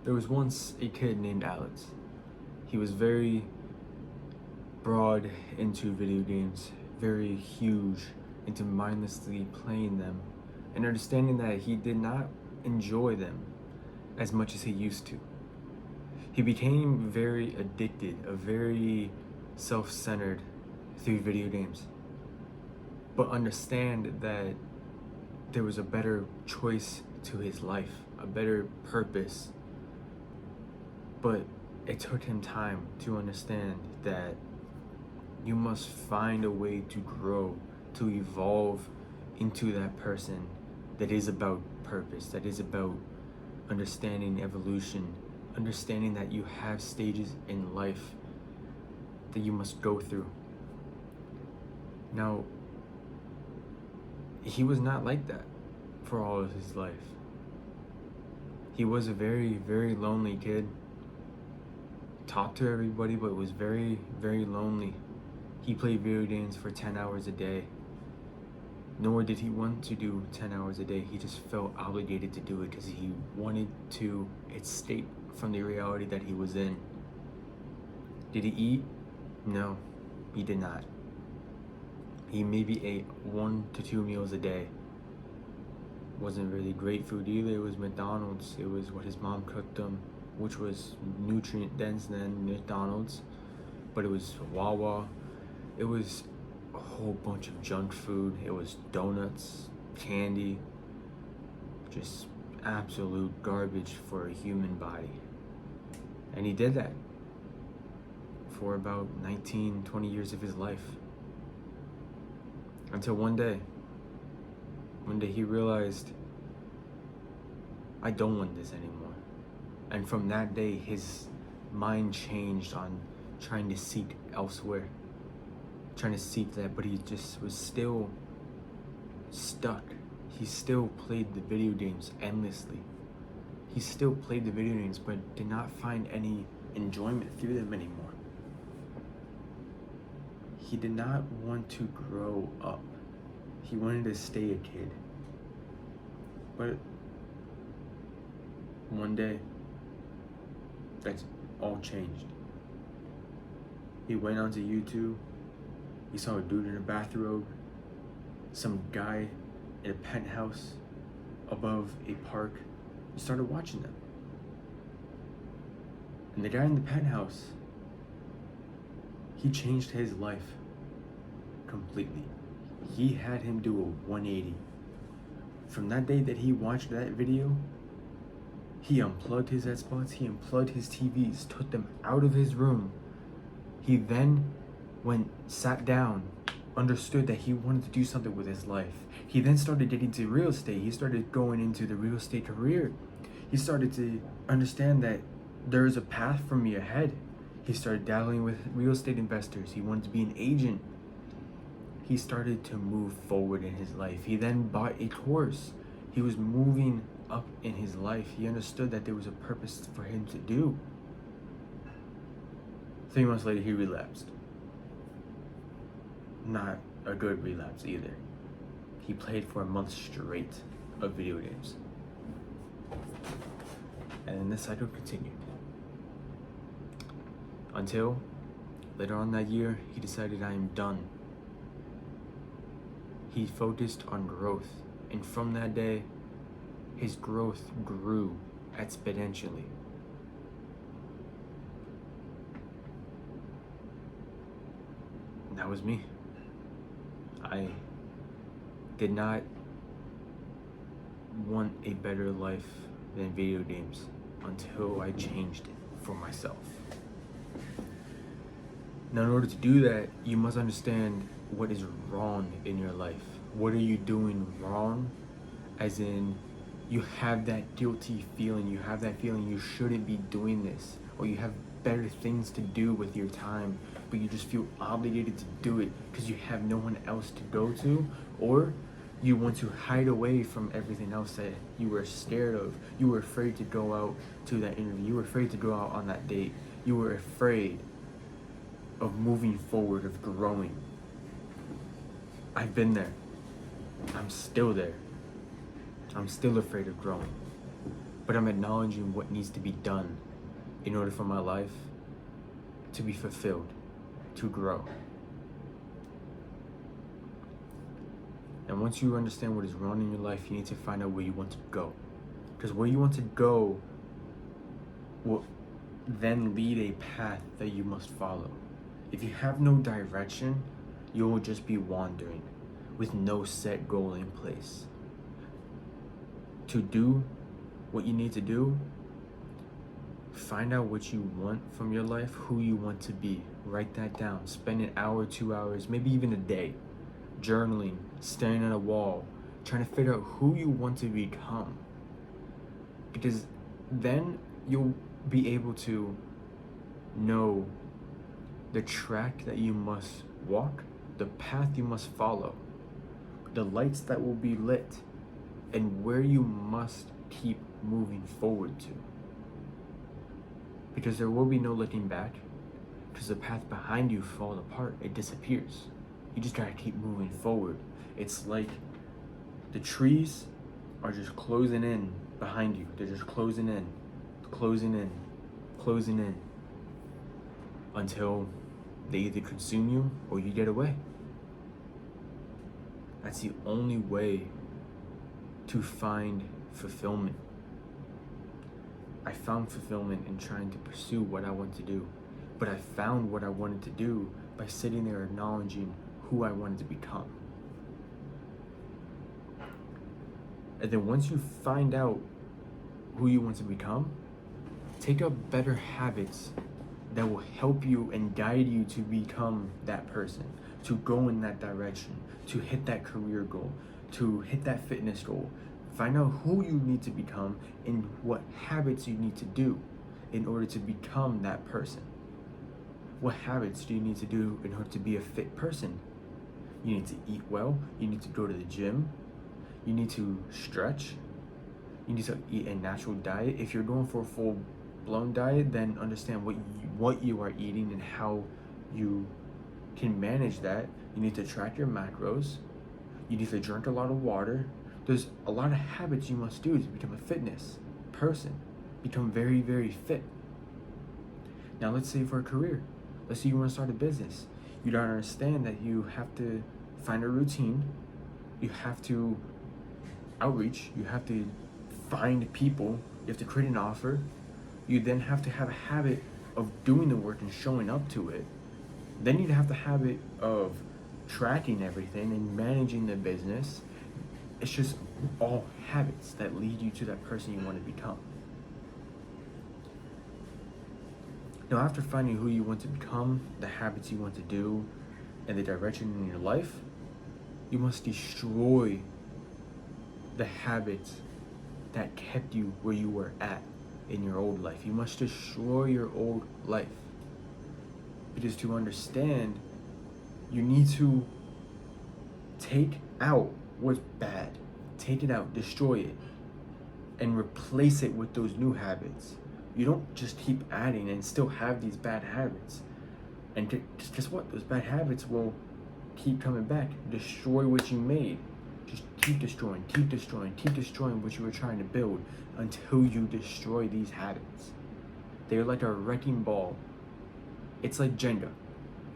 There was once a kid named Alex. He was very broad into video games, very huge into mindlessly playing them, and understanding that he did not enjoy them as much as he used to. He became very addicted, very self-centered through video games. But understand that there was a better choice to his life, a better purpose. But it took him time to understand that you must find a way to grow, to evolve into that person that is about purpose, that is about understanding evolution, understanding that you have stages in life that you must go through. Now, he was not like that for all of his life. He was a very, very lonely kid. Talked to everybody, but was very, very lonely. He played video games for 10 hours a day. Nor did he want to do 10 hours a day. He just felt obligated to do it because he wanted to escape from the reality that he was in. Did he eat? No, he did not. He maybe ate 1 to 2 meals a day. Wasn't really great food either. It was McDonald's. It was what his mom cooked him, which was nutrient dense than McDonald's, but it was Wawa. It was a whole bunch of junk food. It was donuts, candy, just absolute garbage for a human body. And he did that for about 19, 20 years of his life. Until one day he realized, I don't want this anymore. And from that day, his mind changed on trying to seek elsewhere, trying to seek that, but he just was still stuck. He still played the video games endlessly. He still played the video games, but did not find any enjoyment through them anymore. He did not want to grow up. He wanted to stay a kid. But one day, that's all changed. He went onto YouTube. He saw a dude in a bathrobe, some guy in a penthouse above a park. He started watching them. And the guy in the penthouse, he changed his life completely. He had him do a 180. From that day that he watched that video, he unplugged his Xbox, he unplugged his TVs, took them out of his room. He then sat down, understood that he wanted to do something with his life. He then started getting into real estate. He started going into the real estate career. He started to understand that there is a path for me ahead. He started dabbling with real estate investors. He wanted to be an agent. He started to move forward in his life. He then bought a course. He was moving up in his life. He understood that there was a purpose for him to do. 3 months later, he relapsed. Not a good relapse either. He played for a month straight of video games. And then the cycle continued. Until later on that year, he decided, I am done. He focused on growth. And from that day, his growth grew exponentially. And that was me. I did not want a better life than video games until I changed it for myself. Now, in order to do that, you must understand what is wrong in your life. What are you doing wrong? As in, you have that guilty feeling, you have that feeling you shouldn't be doing this, or you have better things to do with your time, but you just feel obligated to do it because you have no one else to go to, or you want to hide away from everything else that you were scared of. You were afraid to go out to that interview. You were afraid to go out on that date. You were afraid of moving forward, of growing. I've been there. I'm still there. I'm still afraid of growing. but I'm acknowledging what needs to be done in order for my life to be fulfilled, to grow. And once you understand what is wrong in your life, you need to find out where you want to go. Because where you want to go will then lead a path that you must follow. If you have no direction, you will just be wandering with no set goal in place. To do what you need to do, find out what you want from your life, who you want to be. Write that down. Spend an hour, 2 hours, maybe even a day, journaling, staring at a wall, trying to figure out who you want to become. Because then you'll be able to know the track that you must walk, the path you must follow, the lights that will be lit, and where you must keep moving forward to. Because there will be no looking back, because the path behind you falls apart, it disappears. You just gotta keep moving forward. It's like the trees are just closing in behind you. They're just closing in, closing in, closing in, until they either consume you or you get away. That's the only way to find fulfillment. I found fulfillment in trying to pursue what I want to do, but I found what I wanted to do by sitting there acknowledging who I wanted to become. And then once you find out who you want to become, take up better habits that will help you and guide you to become that person, to go in that direction, to hit that career goal, to hit that fitness goal. Find out who you need to become and what habits you need to do in order to become that person. What habits do you need to do in order to be a fit person? You need to eat well, you need to go to the gym, you need to stretch, you need to eat a natural diet. If you're going for a full-blown diet, then understand what you are eating and how you can manage that. You need to track your macros, you need to drink a lot of water. There's a lot of habits you must do to become a fitness person, become very, very fit. Now let's say for a career, let's say you want to start a business. You don't understand that you have to find a routine, you have to outreach, you have to find people, you have to create an offer, you then have to have a habit of doing the work and showing up to it. Then you have the habit of tracking everything and managing the business. It's just all habits that lead you to that person you want to become. Now, after finding who you want to become, the habits you want to do, and the direction in your life, you must destroy the habits that kept you where you were at in your old life. You must destroy your old life. Because to understand, you need to take out what's bad, take it out, destroy it, and replace it with those new habits. You don't just keep adding and still have these bad habits. And guess what? Those bad habits will keep coming back. Destroy what you made. Just keep destroying, keep destroying, keep destroying what you were trying to build until you destroy these habits. They're like a wrecking ball. It's like Jenga.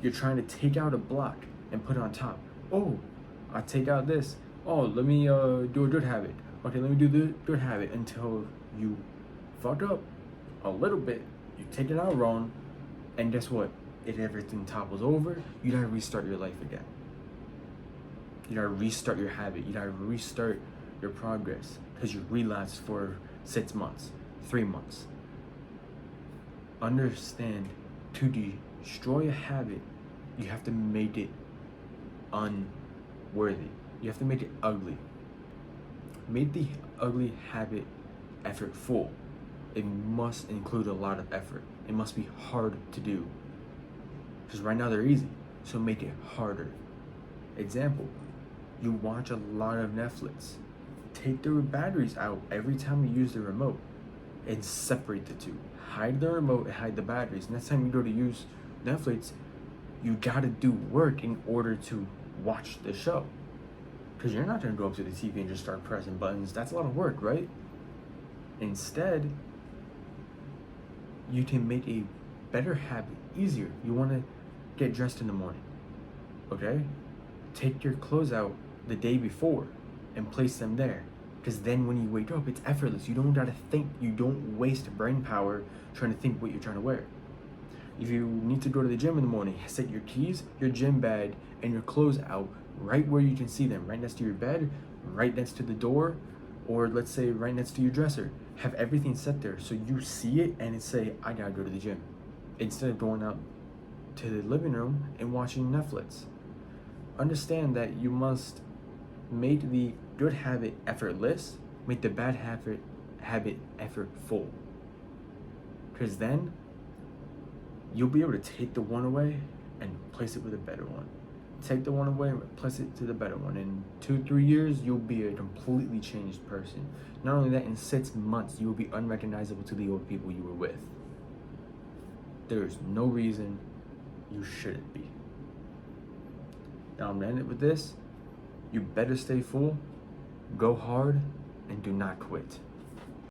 You're trying to take out a block and put it on top. Oh, I take out this. Oh, let me do a good habit. Okay, let me do the good habit until you fuck up a little bit. You take it out wrong, and guess what? If everything topples over, you gotta restart your life again. You gotta restart your habit. You gotta restart your progress because you relapsed for 6 months, 3 months. Understand, to destroy a habit, you have to make it unworthy. You have to make it ugly. Make the ugly habit effortful. It must include a lot of effort. It must be hard to do. Because right now they're easy, so make it harder. Example, you watch a lot of Netflix. Take the batteries out every time you use the remote and separate the two. Hide the remote and hide the batteries. Next time you go to use Netflix, you gotta do work in order to watch the show. Because you're not gonna go up to the TV and just start pressing buttons. That's a lot of work, right? Instead, you can make a better habit easier. You want to get dressed in the morning, okay? Take your clothes out the day before and place them there, because then when you wake up, it's effortless. You don't gotta think. You don't waste brain power trying to think what you're trying to wear. If you need to go to the gym in the morning, set your keys, your gym bag, and your clothes out right where you can see them, right next to your bed, right next to the door, or let's say right next to your dresser. Have everything set there so you see it and it say, I gotta go to the gym, instead of going out to the living room and watching Netflix. Understand that you must make the good habit effortless, make the bad habit effortful. Because then you'll be able to take the one away and replace it with a better one. Take the one away and replace it to the better one. In 2-3 years, you'll be a completely changed person. Not only that, in 6 months, you will be unrecognizable to the old people you were with. There's no reason you shouldn't be. Now I'm gonna end it with this. You better stay full, go hard, and do not quit.